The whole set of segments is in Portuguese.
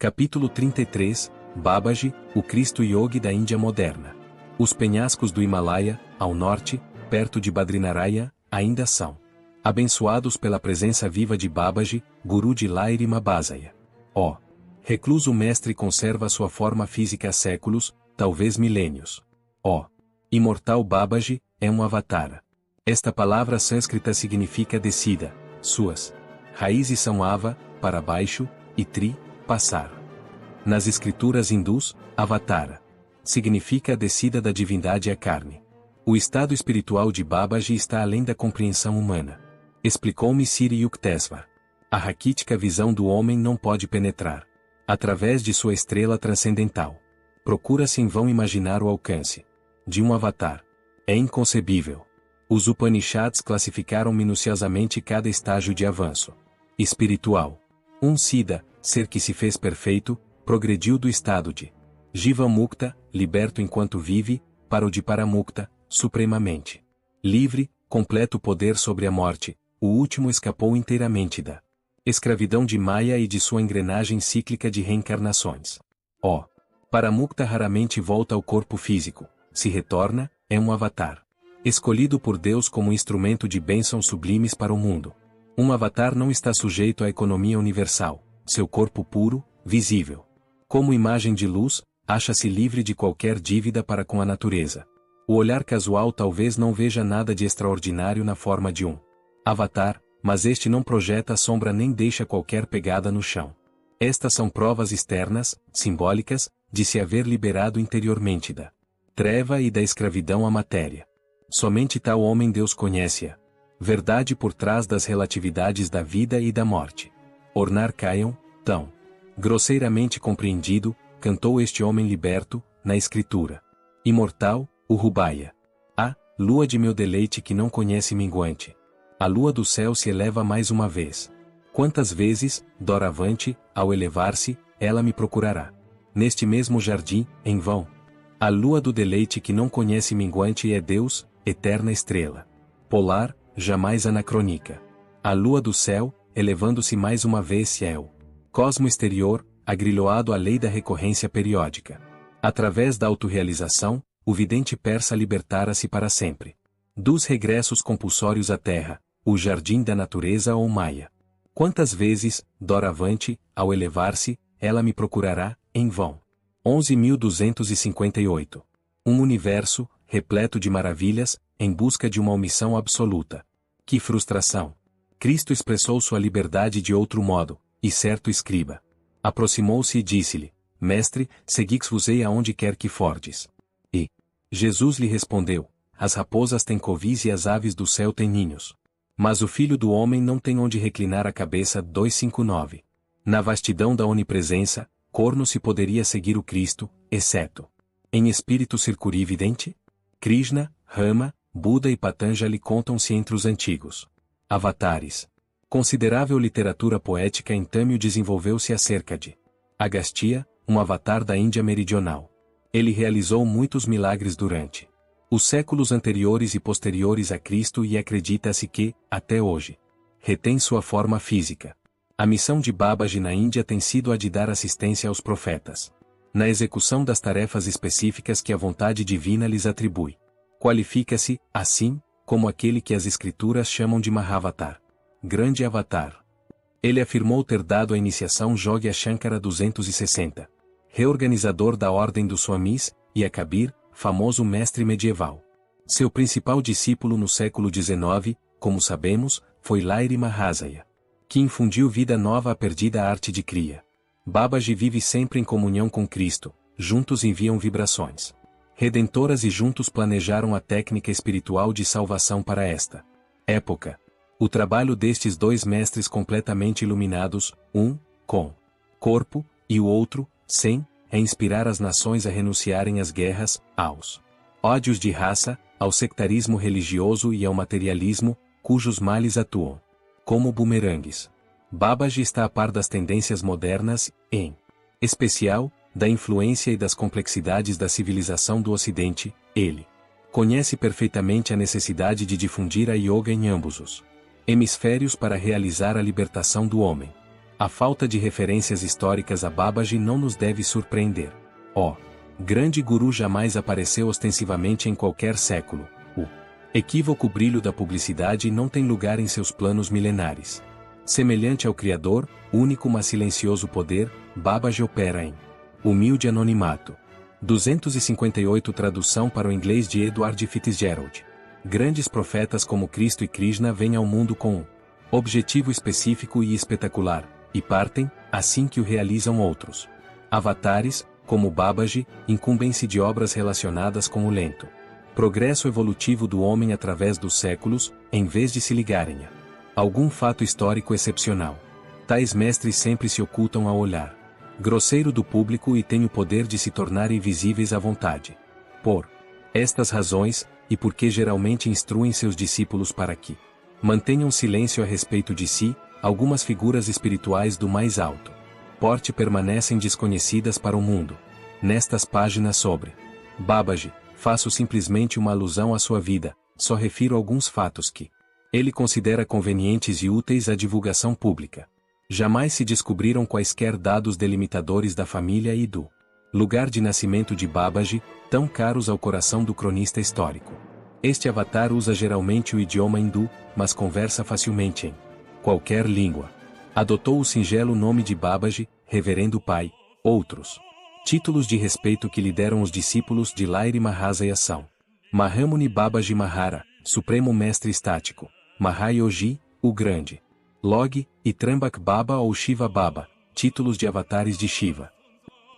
Capítulo 33, Babaji, o Cristo Yogi da Índia moderna. Os penhascos do Himalaia, ao norte, perto de Badrinaraya, ainda são abençoados pela presença viva de Babaji, Guru de Lairima Basaya. Ó! Recluso mestre conserva sua forma física há séculos, talvez milênios. Ó! Imortal Babaji, é um avatar. Esta palavra sânscrita significa descida, suas raízes são Ava, para baixo, e Tri, passar. Nas escrituras hindus, Avatara significa a descida da divindade à carne. O estado espiritual de Babaji está além da compreensão humana. Explicou-me Sri Yukteswar. A raquítica visão do homem não pode penetrar através de sua estrela transcendental. Procura-se em vão imaginar o alcance de um avatar. É inconcebível. Os Upanishads classificaram minuciosamente cada estágio de avanço espiritual. Um Siddha, ser que se fez perfeito, progrediu do estado de Jiva Mukta, liberto enquanto vive, para o de Paramukta, supremamente livre, completo poder sobre a morte. O último escapou inteiramente da escravidão de Maya e de sua engrenagem cíclica de reencarnações. Ó! Paramukta raramente volta ao corpo físico, se retorna, é um avatar escolhido por Deus como instrumento de bênçãos sublimes para o mundo. Um avatar não está sujeito à economia universal. Seu corpo puro, visível como imagem de luz, acha-se livre de qualquer dívida para com a natureza. O olhar casual talvez não veja nada de extraordinário na forma de um avatar, mas este não projeta sombra nem deixa qualquer pegada no chão. Estas são provas externas, simbólicas, de se haver liberado interiormente da treva e da escravidão à matéria. Somente tal homem Deus conhece-a verdade por trás das relatividades da vida e da morte. Ornar Kayan, tão grosseiramente compreendido, cantou este homem liberto, na escritura. Imortal, o Rubaya. A lua de meu deleite que não conhece minguante. A lua do céu se eleva mais uma vez. Quantas vezes, doravante, ao elevar-se, ela me procurará. Neste mesmo jardim, em vão. A lua do deleite que não conhece minguante é Deus, eterna estrela polar, jamais anacrônica. A lua do céu, elevando-se mais uma vez se é o cosmo exterior, agrilhoado à lei da recorrência periódica. Através da autorrealização, o vidente persa libertara-se para sempre dos regressos compulsórios à terra, o jardim da natureza ou Maya. Quantas vezes, doravante, ao elevar-se, ela me procurará, em vão. 11.258. Um universo, repleto de maravilhas, em busca de uma omissão absoluta. Que frustração! Cristo expressou sua liberdade de outro modo, e certo escriba aproximou-se e disse-lhe: Mestre, segui-vos-ei aonde quer que fordes. E Jesus lhe respondeu: As raposas têm covis e as aves do céu têm ninhos. Mas o Filho do Homem não tem onde reclinar a cabeça. 259. Na vastidão da onipresença, corno se poderia seguir o Cristo, exceto em espírito circunvidente? Krishna, Rama, Buda e Patanjali contam-se entre os antigos avatares. Considerável literatura poética em tâmil desenvolveu-se acerca de Agastya, um avatar da Índia meridional. Ele realizou muitos milagres durante os séculos anteriores e posteriores a Cristo e acredita-se que, até hoje, retém sua forma física. A missão de Babaji na Índia tem sido a de dar assistência aos profetas na execução das tarefas específicas que a vontade divina lhes atribui. Qualifica-se, assim, como aquele que as escrituras chamam de Mahavatar, grande avatar. Ele afirmou ter dado a iniciação Jogya Shankara 260, reorganizador da ordem dos Swamis, e a Kabir, famoso mestre medieval. Seu principal discípulo no século XIX, como sabemos, foi Lairima Basaya, que infundiu vida nova à perdida arte de cria. Babaji vive sempre em comunhão com Cristo, juntos enviam vibrações redentoras e juntos planejaram a técnica espiritual de salvação para esta época. O trabalho destes dois mestres completamente iluminados, um, com corpo, e o outro, sem, é inspirar as nações a renunciarem às guerras, aos ódios de raça, ao sectarismo religioso e ao materialismo, cujos males atuam como bumerangues. Babaji está a par das tendências modernas, em especial, da influência e das complexidades da civilização do Ocidente. Ele conhece perfeitamente a necessidade de difundir a yoga em ambos os hemisférios para realizar a libertação do homem. A falta de referências históricas a Babaji não nos deve surpreender. O grande guru jamais apareceu ostensivamente em qualquer século. O equívoco brilho da publicidade não tem lugar em seus planos milenares. Semelhante ao Criador, único mas silencioso poder, Babaji opera em humilde anonimato. 258 Tradução para o inglês de Edward Fitzgerald. Grandes profetas como Cristo e Krishna vêm ao mundo com um objetivo específico e espetacular, e partem, assim que o realizam outros. Avatares, como Babaji, incumbem-se de obras relacionadas com o lento progresso evolutivo do homem através dos séculos, em vez de se ligarem a algum fato histórico excepcional. Tais mestres sempre se ocultam ao olhar grosseiro do público e têm o poder de se tornar invisíveis à vontade. Por estas razões, e porque geralmente instruem seus discípulos para que mantenham silêncio a respeito de si, algumas figuras espirituais do mais alto porte permanecem desconhecidas para o mundo. Nestas páginas sobre Babaji, faço simplesmente uma alusão à sua vida, só refiro alguns fatos que ele considera convenientes e úteis à divulgação pública. Jamais se descobriram quaisquer dados delimitadores da família e do lugar de nascimento de Babaji, tão caros ao coração do cronista histórico. Este avatar usa geralmente o idioma hindu, mas conversa facilmente em qualquer língua. Adotou o singelo nome de Babaji, Reverendo Pai. Outros títulos de respeito que lhe deram os discípulos de Lahiri Mahasaya são Mahamuni Babaji Mahara, Supremo Mestre Estático, Mahayogi, o Grande, Log, e Trambak Baba ou Shiva Baba, títulos de avatares de Shiva.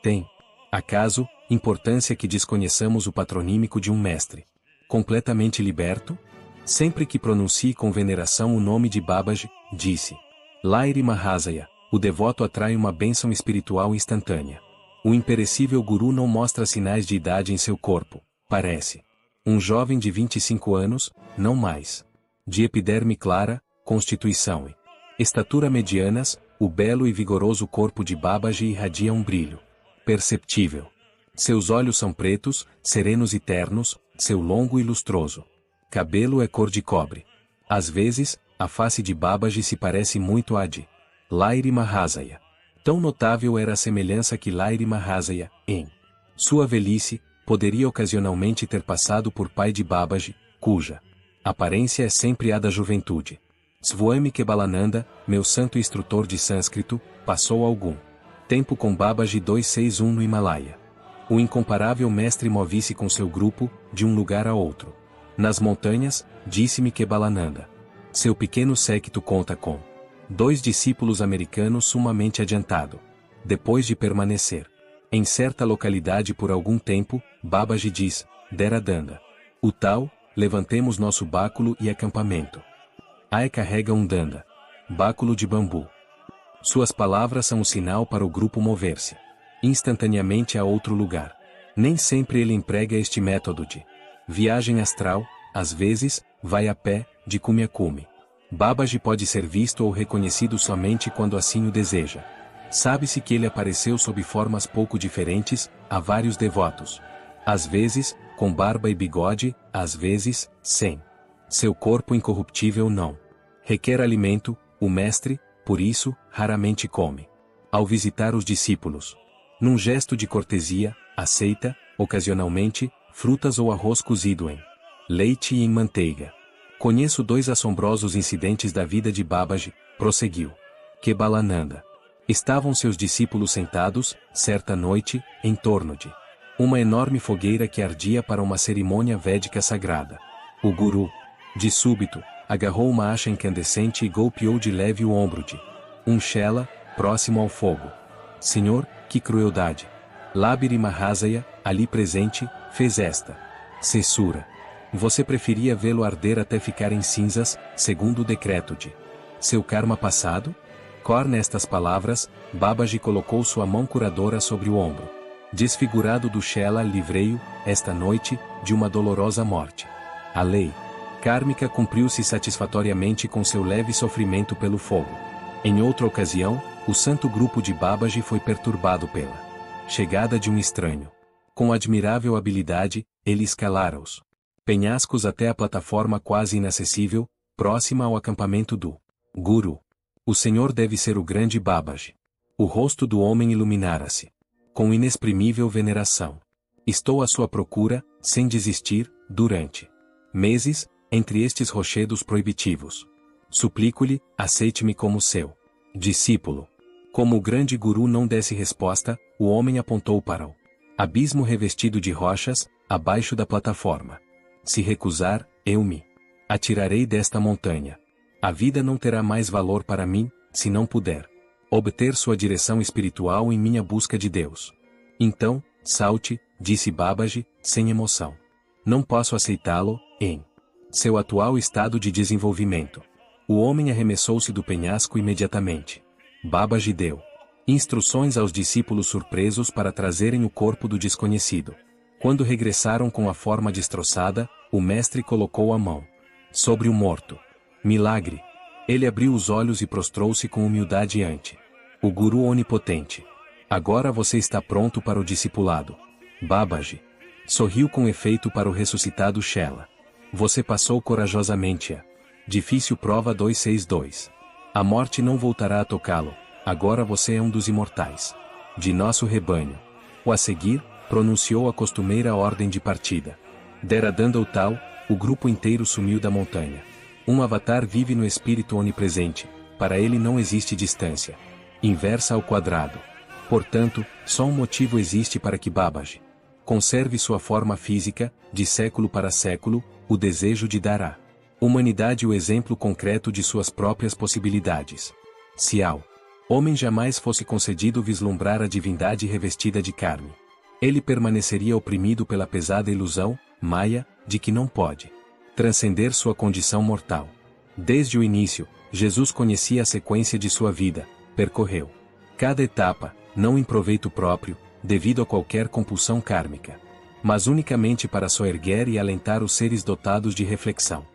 Tem, acaso, importância que desconheçamos o patronímico de um mestre completamente liberto? Sempre que pronuncie com veneração o nome de Babaji, disse Lahiri Mahasaya, o devoto atrai uma bênção espiritual instantânea. O imperecível guru não mostra sinais de idade em seu corpo, parece um jovem de 25 anos, não mais. De epiderme clara, constituição e estatura medianas, o belo e vigoroso corpo de Babaji irradia um brilho perceptível. Seus olhos são pretos, serenos e ternos, seu longo e lustroso cabelo é cor de cobre. Às vezes, a face de Babaji se parece muito à de Lahiri Mahasaya. Tão notável era a semelhança que Lahiri Mahasaya, em sua velhice, poderia ocasionalmente ter passado por pai de Babaji, cuja aparência é sempre a da juventude. Swami Kebalananda, meu santo instrutor de sânscrito, passou algum tempo com Babaji 261 no Himalaia. O incomparável mestre move-se com seu grupo, de um lugar a outro. Nas montanhas, disse-me Kebalananda. Seu pequeno séquito conta com 2 discípulos americanos sumamente adiantado. Depois de permanecer em certa localidade por algum tempo, Babaji diz, Deradanda. O tal, levantemos nosso báculo e acampamento. Ai carrega um danda. Báculo de bambu. Suas palavras são o sinal para o grupo mover-se instantaneamente a outro lugar. Nem sempre ele emprega este método de viagem astral, às vezes, vai a pé, de cume a cume. Babaji pode ser visto ou reconhecido somente quando assim o deseja. Sabe-se que ele apareceu sob formas pouco diferentes, a vários devotos. Às vezes, com barba e bigode, às vezes, sem. Seu corpo incorruptível não requer alimento, o mestre, por isso, raramente come. Ao visitar os discípulos, num gesto de cortesia, aceita, ocasionalmente, frutas ou arroz cozido em leite e em manteiga. Conheço 2 assombrosos incidentes da vida de Babaji, prosseguiu Kebalananda. Estavam seus discípulos sentados, certa noite, em torno de uma enorme fogueira que ardia para uma cerimônia védica sagrada. O guru, de súbito, agarrou uma acha incandescente e golpeou de leve o ombro de um chela, próximo ao fogo. Senhor, que crueldade! Lahiri Mahasaya, ali presente, fez esta censura. Você preferia vê-lo arder até ficar em cinzas, segundo o decreto de seu karma passado? Cor nestas palavras, Babaji colocou sua mão curadora sobre o ombro desfigurado do chela, livrei-o, esta noite, de uma dolorosa morte. A lei kármica cumpriu-se satisfatoriamente com seu leve sofrimento pelo fogo. Em outra ocasião, o santo grupo de Babaji foi perturbado pela chegada de um estranho. Com admirável habilidade, ele escalara os penhascos até a plataforma quase inacessível, próxima ao acampamento do Guru. O Senhor deve ser o grande Babaji. O rosto do homem iluminara-se. Com inexprimível veneração. Estou à sua procura, sem desistir, durante meses, entre estes rochedos proibitivos. Suplico-lhe, aceite-me como seu discípulo. Como o grande guru não desse resposta, o homem apontou para o abismo revestido de rochas, abaixo da plataforma. Se recusar, eu me atirarei desta montanha. A vida não terá mais valor para mim, se não puder obter sua direção espiritual em minha busca de Deus. Então, salte, disse Babaji, sem emoção. Não posso aceitá-lo, em seu atual estado de desenvolvimento. O homem arremessou-se do penhasco imediatamente. Babaji deu instruções aos discípulos surpresos para trazerem o corpo do desconhecido. Quando regressaram com a forma destroçada, o mestre colocou a mão sobre o morto. Milagre! Ele abriu os olhos e prostrou-se com humildade ante o Guru onipotente. Agora você está pronto para o discipulado. Babaji sorriu com efeito para o ressuscitado Shela. Você passou corajosamente a difícil prova 262. A morte não voltará a tocá-lo, agora você é um dos imortais de nosso rebanho. O a seguir, pronunciou a costumeira ordem de partida. Dera dando o tal, o grupo inteiro sumiu da montanha. Um avatar vive no espírito onipresente, para ele não existe distância inversa ao quadrado. Portanto, só um motivo existe para que Babaji conserve sua forma física, de século para século, o desejo de dar à humanidade o exemplo concreto de suas próprias possibilidades. Se ao homem jamais fosse concedido vislumbrar a divindade revestida de carne, ele permaneceria oprimido pela pesada ilusão, Maya, de que não pode transcender sua condição mortal. Desde o início, Jesus conhecia a sequência de sua vida, percorreu cada etapa, não em proveito próprio, devido a qualquer compulsão kármica, mas unicamente para soerguer e alentar os seres dotados de reflexão.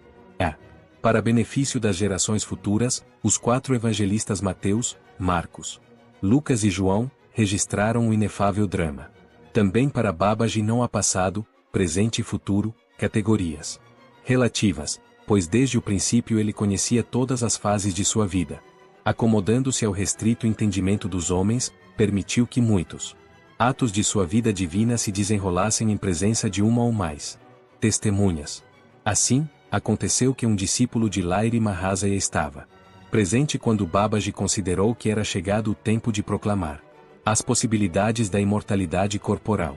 Para benefício das gerações futuras, os 4 evangelistas Mateus, Marcos, Lucas e João, registraram o inefável drama. Também para Babaji não há passado, presente e futuro, categorias relativas, pois desde o princípio ele conhecia todas as fases de sua vida. Acomodando-se ao restrito entendimento dos homens, permitiu que muitos atos de sua vida divina se desenrolassem em presença de uma ou mais testemunhas. Assim, aconteceu que um discípulo de Lahiri Mahasaya estava presente quando Babaji considerou que era chegado o tempo de proclamar as possibilidades da imortalidade corporal.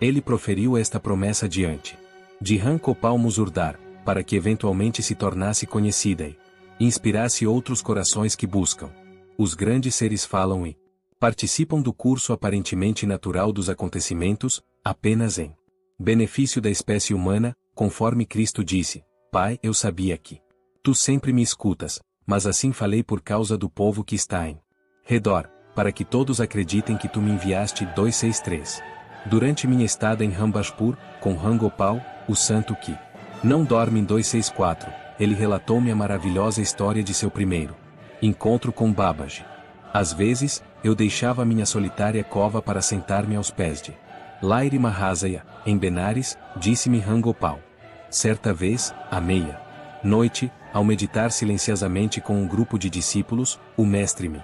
Ele proferiu esta promessa diante de Ram Gopal Muzurdar, para que eventualmente se tornasse conhecida e inspirasse outros corações que buscam. Os grandes seres falam e participam do curso aparentemente natural dos acontecimentos, apenas em benefício da espécie humana, conforme Cristo disse: Pai, eu sabia que tu sempre me escutas, mas assim falei por causa do povo que está em redor, para que todos acreditem que tu me enviaste. 263. Durante minha estada em Rambashpur, com Ram Gopal, o santo que não dorme. 264, ele relatou-me a maravilhosa história de seu primeiro encontro com Babaji. Às vezes, eu deixava minha solitária cova para sentar-me aos pés de Lahiri Mahasaya, em Benares, disse-me Ram Gopal. Certa vez, à meia-noite, ao meditar silenciosamente com um grupo de discípulos, o mestre me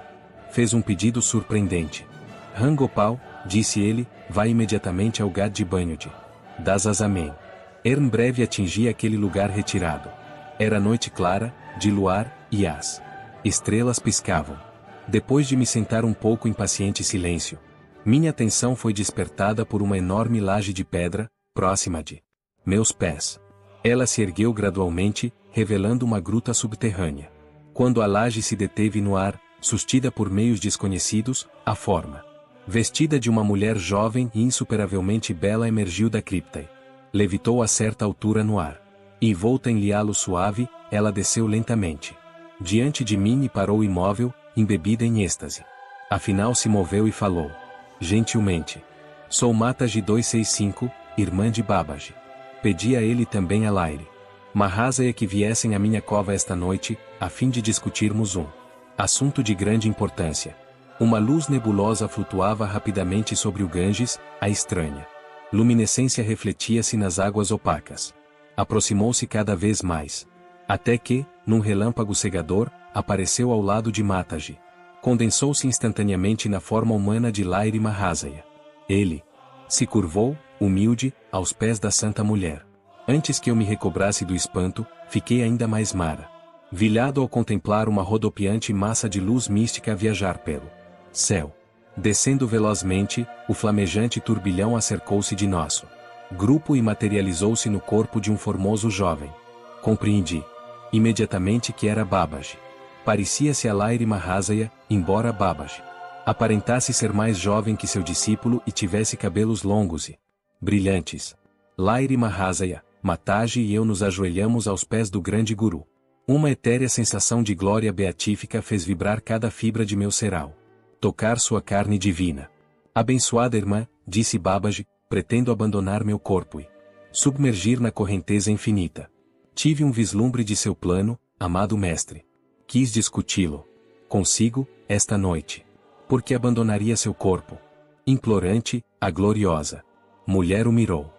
fez um pedido surpreendente. Ram Gopal, disse ele, vai imediatamente ao gad de banho de das Azamen. Em breve atingi aquele lugar retirado. Era noite clara, de luar, e as estrelas piscavam. Depois de me sentar um pouco em paciente silêncio, minha atenção foi despertada por uma enorme laje de pedra, próxima de meus pés. Ela se ergueu gradualmente, revelando uma gruta subterrânea. Quando a laje se deteve no ar, sustida por meios desconhecidos, a forma vestida de uma mulher jovem e insuperavelmente bela emergiu da cripta e levitou a certa altura no ar. Envolta em lialo suave, ela desceu lentamente diante de mim e parou imóvel, embebida em êxtase. Afinal se moveu e falou: gentilmente. Sou Mataji 265, irmã de Babaji. Pedi a ele também a Lahiri Mahasaya que viessem à minha cova esta noite, a fim de discutirmos um assunto de grande importância. Uma luz nebulosa flutuava rapidamente sobre o Ganges, a estranha luminescência refletia-se nas águas opacas. Aproximou-se cada vez mais. Até que, num relâmpago cegador, apareceu ao lado de Mataji. Condensou-se instantaneamente na forma humana de Lairi Mahasaya. Ele se curvou, humilde, aos pés da Santa Mulher. Antes que eu me recobrasse do espanto, fiquei ainda mais maravilhado ao contemplar uma rodopiante massa de luz mística a viajar pelo céu. Descendo velozmente, o flamejante turbilhão acercou-se de nosso grupo e materializou-se no corpo de um formoso jovem. Compreendi imediatamente que era Babaji. Parecia-se a Lairi Mahasaya, embora Babaji aparentasse ser mais jovem que seu discípulo e tivesse cabelos longos e brilhantes. Lairi Mahasaya, Mataji e eu nos ajoelhamos aos pés do grande guru. Uma etérea sensação de glória beatífica fez vibrar cada fibra de meu seral. Tocar sua carne divina. Abençoada irmã, disse Babaji, pretendo abandonar meu corpo e submergir na correnteza infinita. Tive um vislumbre de seu plano, amado mestre. Quis discuti-lo consigo, esta noite. Porque abandonaria seu corpo? Implorante, a gloriosa mulher o mirou.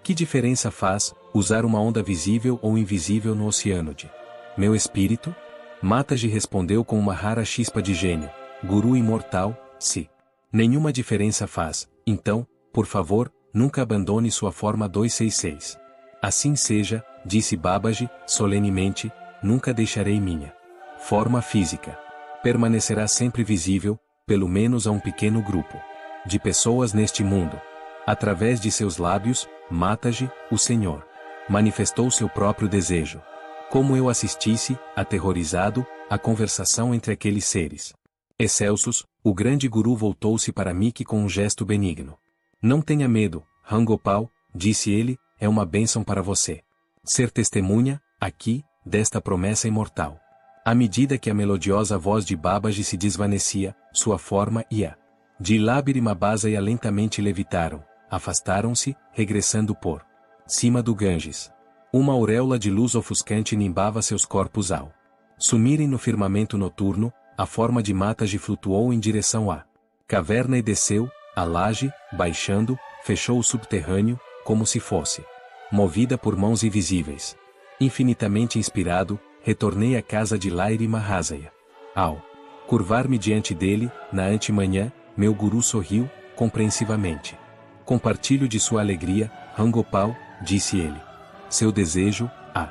Que diferença faz, usar uma onda visível ou invisível no oceano de meu espírito? Mataji respondeu com uma rara chispa de gênio. Guru imortal, se nenhuma diferença faz, então, por favor, nunca abandone sua forma 266. Assim seja, disse Babaji, solenemente, nunca deixarei minha forma física. Permanecerá sempre visível, pelo menos a um pequeno grupo de pessoas neste mundo. Através de seus lábios, Mataji, o Senhor, manifestou seu próprio desejo. Como eu assistisse, aterrorizado, à conversação entre aqueles seres excelsos, o grande guru voltou-se para Miki com um gesto benigno. Não tenha medo, Rangopal, disse ele, é uma bênção para você ser testemunha, aqui, desta promessa imortal. À medida que a melodiosa voz de Babaji se desvanecia, sua forma e a de Labiri Mahasaya lentamente levitaram, afastaram-se, regressando por cima do Ganges. Uma auréola de luz ofuscante nimbava seus corpos ao sumirem no firmamento noturno. A forma de Mataji flutuou em direção à caverna e desceu, a laje, baixando, fechou o subterrâneo, como se fosse movida por mãos invisíveis. Infinitamente inspirado, retornei à casa de Lairi Mahasaya. Ao curvar-me diante dele, na antemanhã, meu guru sorriu, compreensivamente. Compartilho de sua alegria, Rangopal, disse ele. Seu desejo, a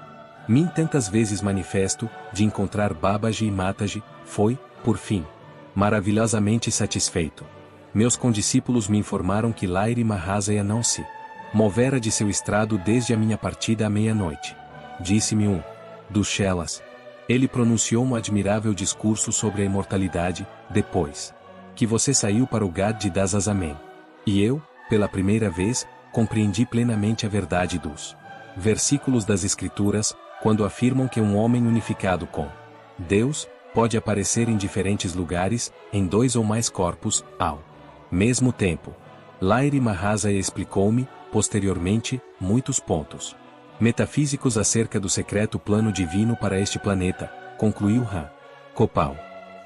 mim tantas vezes manifesto, de encontrar Babaji e Mataji, foi, por fim, maravilhosamente satisfeito. Meus condiscípulos me informaram que Lairi Mahasaya não se movera de seu estrado desde a minha partida à meia-noite. Disse-me um dos Chelas. Ele pronunciou um admirável discurso sobre a imortalidade, depois que você saiu para o Gad de Dasazamen. E eu, pela primeira vez, compreendi plenamente a verdade dos versículos das Escrituras, quando afirmam que um homem unificado com Deus, pode aparecer em diferentes lugares, em 2 ou mais corpos, ao mesmo tempo. Lairi Mahasaya explicou-me, posteriormente, muitos pontos metafísicos acerca do secreto plano divino para este planeta, concluiu Rangopal.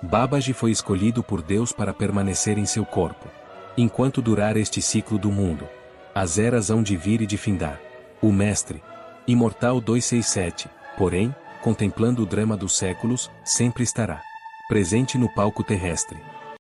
Babaji foi escolhido por Deus para permanecer em seu corpo. Enquanto durar este ciclo do mundo, as eras hão de vir e de findar. O Mestre, Imortal 267, porém, contemplando o drama dos séculos, sempre estará presente no palco terrestre.